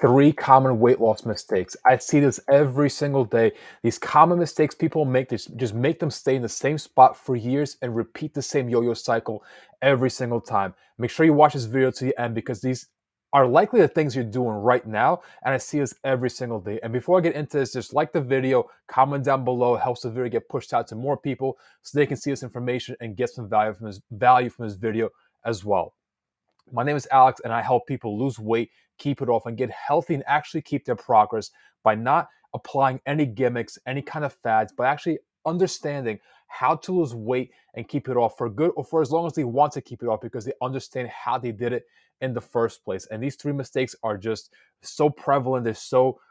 Three common weight loss mistakes. I see this every single day. These common mistakes people make, just make them stay in the same spot for years and repeat the same yo-yo cycle every single time. Make sure you watch this video to the end because these are likely the things you're doing right now, and I see this every single day. And before I get into this, just like the video, comment down below. It helps the video get pushed out to more people so they can see this information and get some value from this video as well. My name is Alex, and I help people lose weight, keep it off, and get healthy and actually keep their progress by not applying any gimmicks, any kind of fads, but actually understanding how to lose weight and keep it off for good or for as long as they want to keep it off because they understand how they did it in the first place. And these three mistakes are just so prevalent.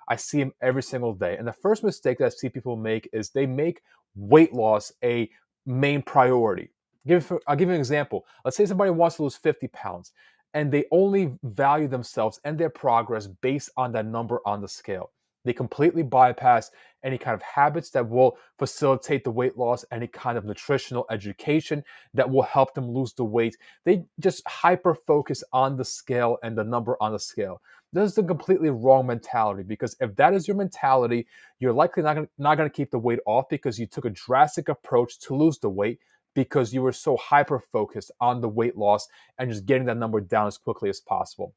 I see them every single day. And the first mistake that I see people make is they make weight loss a main priority. I'll give you an example. Let's say somebody wants to lose 50 pounds and they only value themselves and their progress based on that number on the scale. They completely bypass any kind of habits that will facilitate the weight loss, any kind of nutritional education that will help them lose the weight. They just hyper focus on the scale and the number on the scale. This is a completely wrong mentality because if that is your mentality, you're likely not going to keep the weight off because you took a drastic approach to lose the weight because you were so hyper focused on the weight loss and just getting that number down as quickly as possible.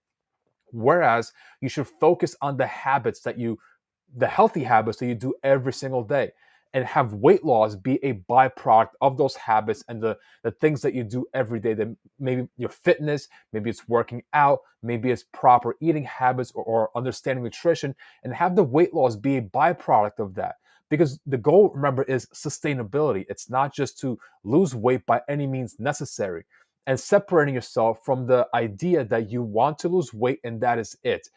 Whereas you should focus on the healthy habits that you do every single day and have weight loss be a byproduct of those habits and the things that you do every day, that maybe your fitness, maybe it's working out, maybe it's proper eating habits or understanding nutrition, and have the weight loss be a byproduct of that. Because the goal, remember, is sustainability. It's not just to lose weight by any means necessary. And separating yourself from the idea that you want to lose weight and that is it.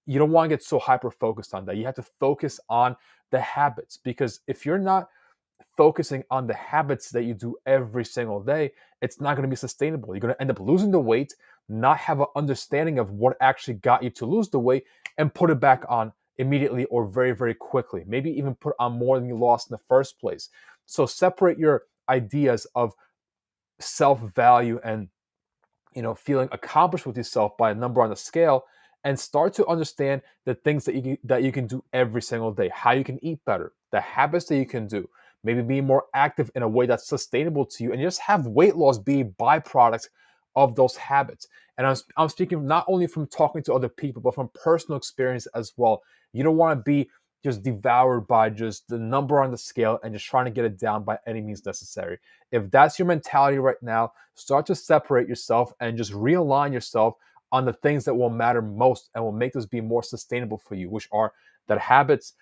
You don't want to get so hyper focused on that. You have to focus on the habits, because if you're not focusing on the habits that you do every single day, it's not going to be sustainable. You're going to end up losing the weight, not have an understanding of what actually got you to lose the weight, and put it back on immediately or very, very quickly. Maybe even put on more than you lost in the first place. So separate your ideas of self-value and feeling accomplished with yourself by a number on the scale, and start to understand the things that you can do every single day, how you can eat better, the habits that you can do, maybe be more active in a way that's sustainable to you, and just have weight loss be a byproduct of those habits. And I'm speaking not only from talking to other people, but from personal experience as well. You don't want to be just devoured by just the number on the scale and just trying to get it down by any means necessary. If that's your mentality right now, start to separate yourself and just realign yourself on the things that will matter most and will make this be more sustainable for you, which are the habits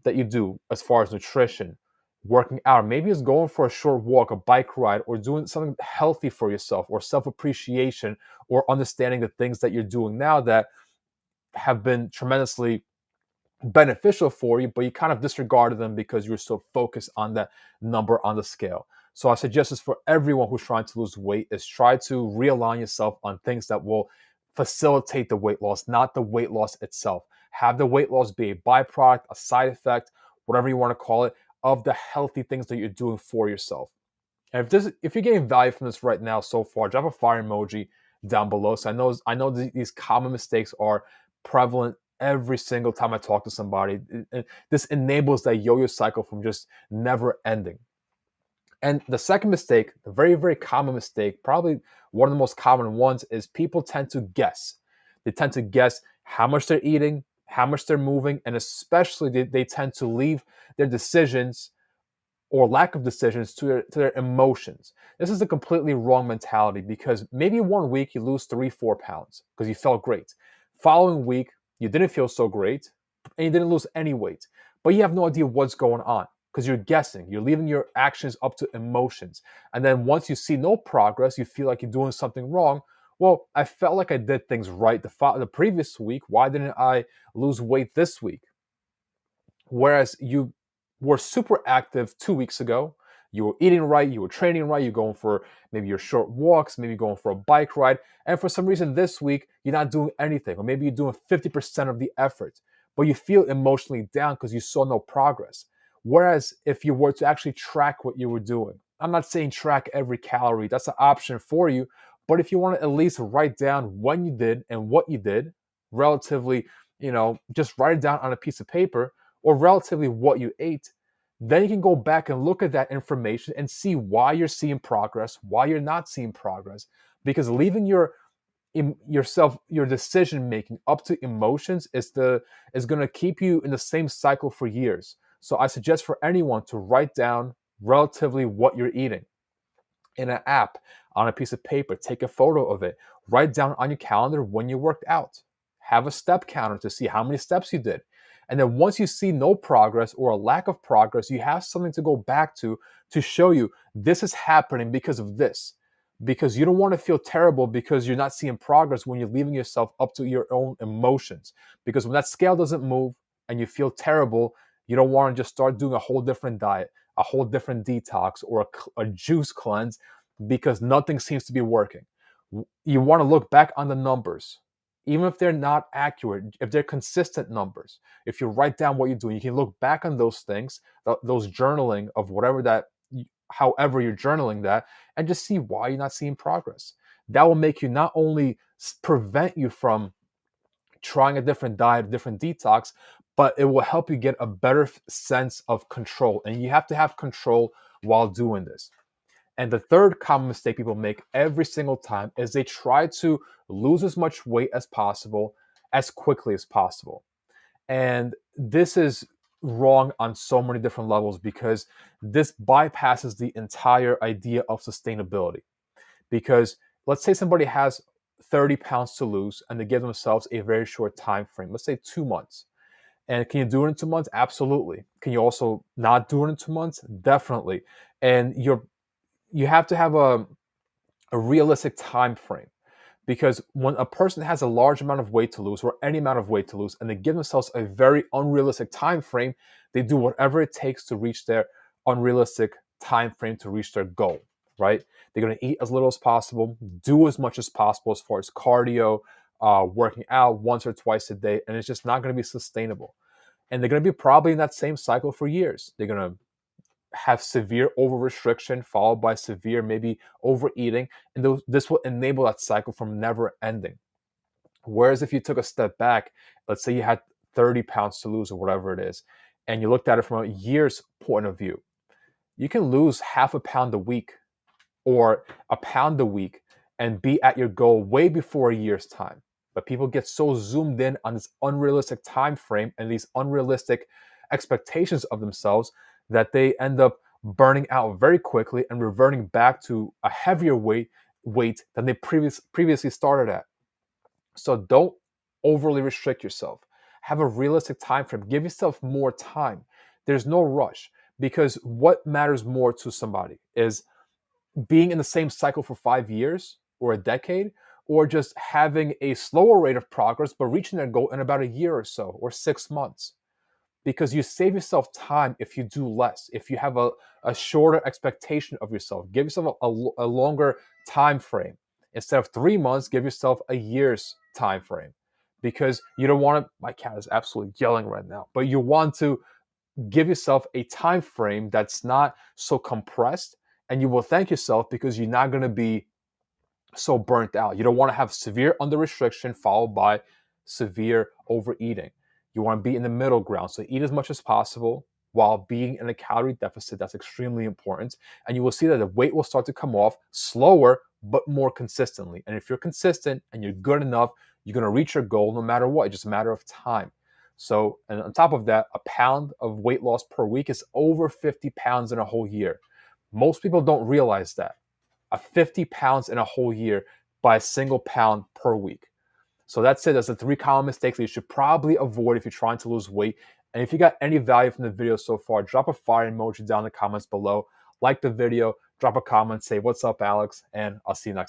that you do as far as nutrition, working out. Maybe it's going for a short walk, a bike ride, or doing something healthy for yourself, or self appreciation, or understanding the things that you're doing now that have been tremendously beneficial for you, but you kind of disregarded them because you're so focused on that number on the scale. So I suggest this for everyone who's trying to lose weight: is try to realign yourself on things that will facilitate the weight loss, not the weight loss itself. Have the weight loss be a byproduct, a side effect, whatever you want to call it, of the healthy things that you're doing for yourself. And if you're getting value from this right now so far, drop a fire emoji down below. So I know these common mistakes are prevalent every single time I talk to somebody. This enables that yo-yo cycle from just never ending. And the second mistake, the very, very common mistake, probably one of the most common ones, is people tend to guess. They tend to guess how much they're eating, how much they're moving, and especially they tend to leave their decisions or lack of decisions to their emotions. This is a completely wrong mentality, because maybe one week you lose 3-4 pounds because you felt great. Following week, you didn't feel so great and you didn't lose any weight, but you have no idea what's going on because you're guessing. You're leaving your actions up to emotions. And then once you see no progress, you feel like you're doing something wrong. Well, I felt like I did things right the previous week. Why didn't I lose weight this week? Whereas you were super active 2 weeks ago, you were eating right, you were training right, you're going for maybe your short walks, maybe going for a bike ride, and for some reason this week you're not doing anything, or maybe you're doing 50% of the effort, but you feel emotionally down because you saw no progress. Whereas if you were to actually track what you were doing, I'm not saying track every calorie, that's an option for you, but if you want to at least write down when you did and what you did relatively just write it down on a piece of paper, or relatively what you ate. Then you can go back and look at that information and see why you're seeing progress, why you're not seeing progress. Because leaving your decision making up to emotions is going to keep you in the same cycle for years. So I suggest for anyone to write down relatively what you're eating in an app, on a piece of paper, take a photo of it, write down on your calendar when you worked out, have a step counter to see how many steps you did. And then once you see no progress or a lack of progress, you have something to go back to show you this is happening because of this. Because you don't want to feel terrible because you're not seeing progress when you're leaving yourself up to your own emotions. Because when that scale doesn't move and you feel terrible, you don't want to just start doing a whole different diet, a whole different detox, or a juice cleanse because nothing seems to be working. You want to look back on the numbers, even if they're not accurate, if they're consistent numbers. If you write down what you're doing, you can look back on those things, those journaling of whatever that, however you're journaling that, and just see why you're not seeing progress. That will make you not only prevent you from trying a different diet, a different detox, but it will help you get a better sense of control. And you have to have control while doing this. And the third common mistake people make every single time is they try to lose as much weight as possible as quickly as possible. And this is wrong on so many different levels because this bypasses the entire idea of sustainability. Because let's say somebody has 30 pounds to lose and they give themselves a very short time frame, let's say 2 months. And can you do it in 2 months? Absolutely. Can you also not do it in 2 months? Definitely. And you have to have a realistic time frame, because when a person has a large amount of weight to lose or any amount of weight to lose and they give themselves a very unrealistic time frame, they do whatever it takes to reach their unrealistic time frame to reach their goal, right? They're going to eat as little as possible, do as much as possible as far as cardio, working out once or twice a day, and it's just not going to be sustainable. And they're going to be probably in that same cycle for years. They're going to have severe over restriction followed by severe maybe overeating, and this will enable that cycle from never ending. Whereas if you took a step back, let's say you had 30 pounds to lose or whatever it is, and you looked at it from a year's point of view, you can lose half a pound a week or a pound a week and be at your goal way before a year's time. But people get so zoomed in on this unrealistic time frame and these unrealistic expectations of themselves that they end up burning out very quickly and reverting back to a heavier weight than they previously started at. So don't overly restrict yourself. Have a realistic time frame. Give yourself more time. There's no rush, because what matters more to somebody is being in the same cycle for 5 years or a decade, or just having a slower rate of progress but reaching their goal in about a year or so or 6 months. Because you save yourself time if you do less, if you have a shorter expectation of yourself. Give yourself a longer time frame. Instead of 3 months, give yourself a year's time frame, because you don't want to, my cat is absolutely yelling right now, but you want to give yourself a time frame that's not so compressed, and you will thank yourself because you're not going to be so burnt out. You don't want to have severe under restriction followed by severe overeating. You want to be in the middle ground. So eat as much as possible while being in a calorie deficit. That's extremely important. And you will see that the weight will start to come off slower, but more consistently. And if you're consistent and you're good enough, you're going to reach your goal no matter what. It's just a matter of time. So, and on top of that, a pound of weight loss per week is over 50 pounds in a whole year. Most people don't realize that. 50 pounds in a whole year by a single pound per week. So that's it. That's the 3 common mistakes that you should probably avoid if you're trying to lose weight. And if you got any value from the video so far, drop a fire emoji down in the comments below. Like the video, drop a comment, say, "What's up, Alex?" And I'll see you next time.